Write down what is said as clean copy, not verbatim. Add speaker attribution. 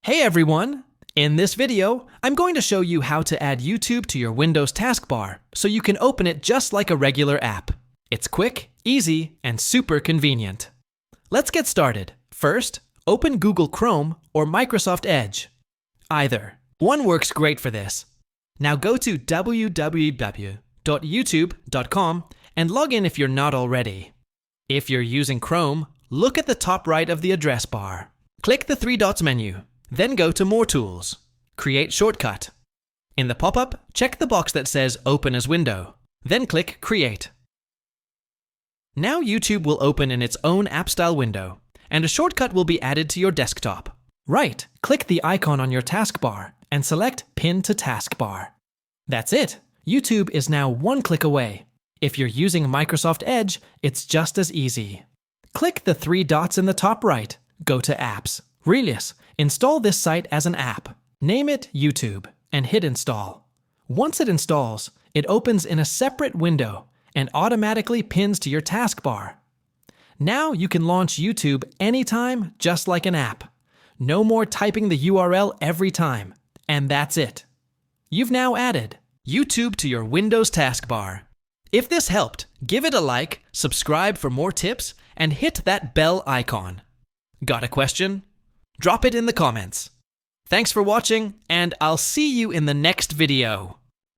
Speaker 1: Hey everyone! In this video, I'm going to show you how to add YouTube to your Windows taskbar so you can open it just like a regular app. It's quick, easy, and super convenient. Let's get started. First, open Google Chrome or Microsoft Edge. Either. One works great for this. Now go to www.youtube.com and log in if you're not already. If you're using Chrome, look at the top right of the address bar. Click the three dots menu. Then go to More Tools. Create Shortcut. In the pop-up, check the box that says Open as Window. Then click Create. Now YouTube will open in its own app-style window, and a shortcut will be added to your desktop. Right-click the icon on your taskbar and select Pin to Taskbar. That's it! YouTube is now one click away. If you're using Microsoft Edge, it's just as easy. Click the three dots in the top right. Go to Apps. Relius, install this site as an app. Name it YouTube and hit Install. Once it installs, it opens in a separate window and automatically pins to your taskbar. Now you can launch YouTube anytime, just like an app. No more typing the URL every time. And that's it. You've now added YouTube to your Windows taskbar. If this helped, give it a like, subscribe for more tips, and hit that bell icon. Got a question? Drop it in the comments. Thanks for watching, and I'll see you in the next video.